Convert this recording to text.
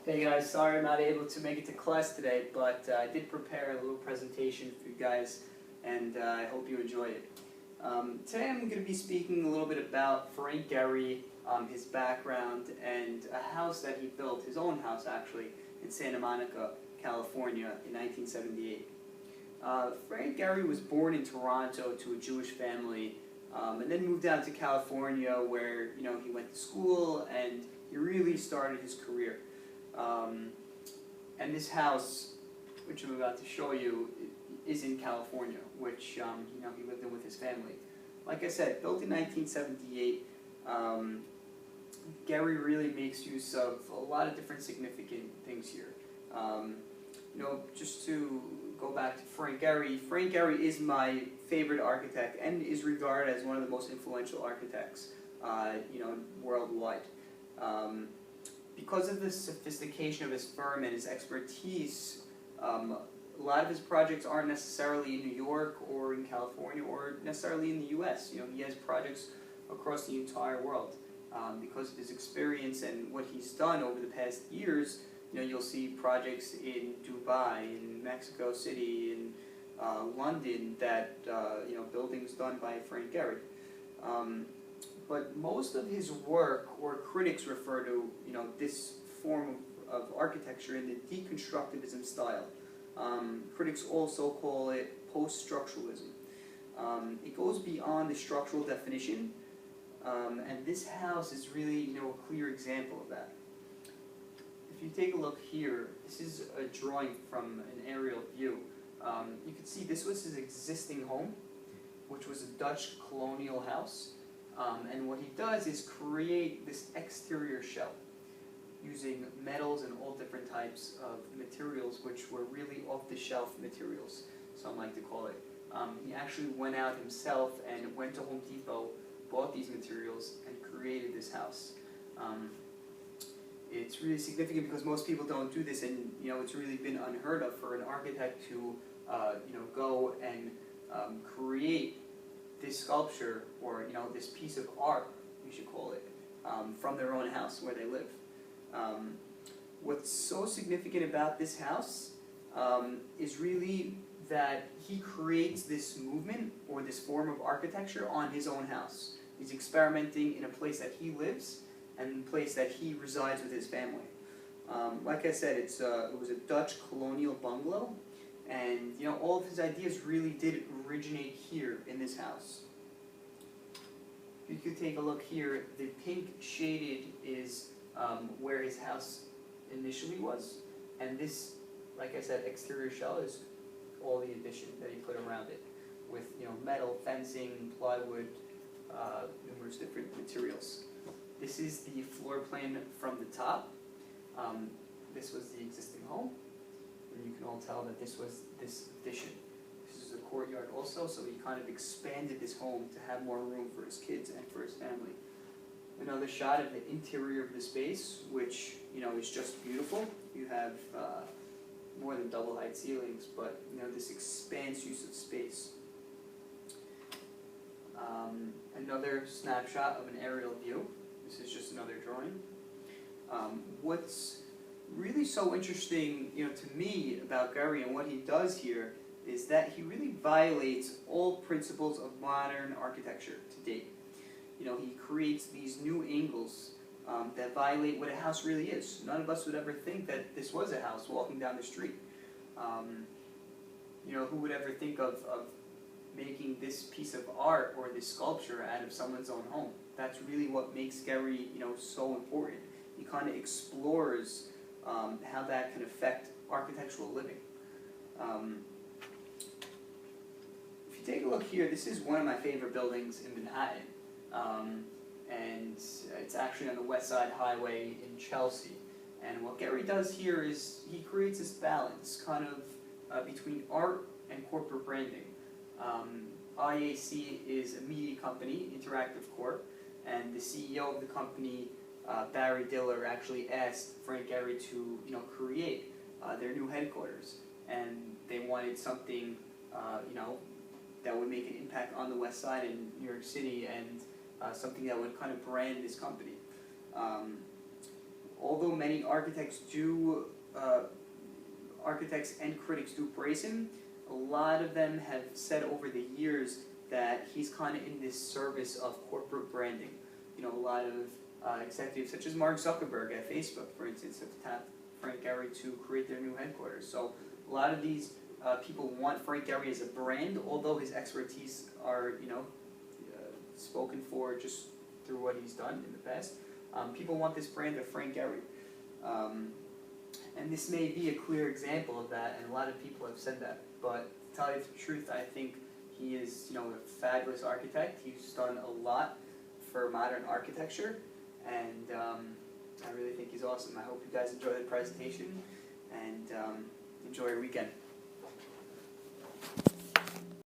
Hey guys, sorry I'm not able to make it to class today, but I did prepare a little presentation for you guys, and I hope you enjoy it. Today I'm going to be speaking a little bit about Frank Ghery, his background, and a house that he built, his own house actually, in Santa Monica, California in 1978. Frank Ghery was born in Toronto to a Jewish family, and then moved out to California where he went to school and he really started his career. And this house, which I'm about to show you, is in California, which he lived in with his family. Like I said, built in 1978, Ghery really makes use of a lot of different significant things here. Just to go back to Frank Ghery is my favorite architect and is regarded as one of the most influential architects, worldwide. Because of the sophistication of his firm and his expertise, a lot of his projects aren't necessarily in New York or in California or necessarily in the U.S. He has projects across the entire world. Because of his experience and what he's done over the past years, you'll see projects in Dubai, in Mexico City, in London that buildings done by Frank Ghery. But most of his work, or critics refer to, this form of architecture in the deconstructivism style. Critics also call it post-structuralism. It goes beyond the structural definition, and this house is really, a clear example of that. If you take a look here, this is a drawing from an aerial view. You can see this was his existing home, which was a Dutch colonial house. And what he does is create this exterior shell using metals and all different types of materials, which were really off-the-shelf materials, some like to call it. He actually went out himself and went to Home Depot, bought these materials, and created this house. It's really significant because most people don't do this, and it's really been unheard of for an architect to go and create this sculpture, or this piece of art, we should call it, from their own house where they live. What's so significant about this house is really that he creates this movement or this form of architecture on his own house. He's experimenting in a place that he lives and a place that he resides with his family. Like I said, it was a Dutch colonial bungalow. And all of his ideas really did originate here in this house. You could take a look here. The pink shaded is where his house initially was, and this, like I said, exterior shell is all the addition that he put around it, with metal, fencing, plywood, numerous different materials. This is the floor plan from the top. This was the existing home. And you can all tell that this was this addition. This is a courtyard also, so he kind of expanded this home to have more room for his kids and for his family. Another shot of the interior of the space, which is just beautiful. You have more than double height ceilings, but this expanse use of space. Another snapshot of an aerial view. This is just another drawing. What's really so interesting, to me about Ghery and what he does here is that he really violates all principles of modern architecture to date. He creates these new angles that violate what a house really is. None of us would ever think that this was a house walking down the street. Who would ever think of making this piece of art or this sculpture out of someone's own home? That's really what makes Ghery, so important. He kind of explores how that can affect architectural living. If you take a look here, this is one of my favorite buildings in Manhattan, and it's actually on the West Side Highway in Chelsea. And what Ghery does here is he creates this balance, kind of between art and corporate branding. IAC is a media company, Interactive Corp, and the CEO of the company, Barry Diller, actually asked Frank Ghery to create their new headquarters, and they wanted something that would make an impact on the West Side in New York City, and something that would kind of brand this company. All although many architects and critics do praise him, a lot of them have said over the years that he's kind of in this service of corporate branding. You know, a lot of executives such as Mark Zuckerberg at Facebook, for instance, have tapped Frank Ghery to create their new headquarters. So a lot of these people want Frank Ghery as a brand, although his expertise are, spoken for just through what he's done in the past. People want this brand of Frank Ghery. And this may be a clear example of that, and a lot of people have said that. But to tell you the truth, I think he is, a fabulous architect. He's done a lot for modern architecture, and I really think he's awesome. I hope you guys enjoy the presentation, and enjoy your weekend.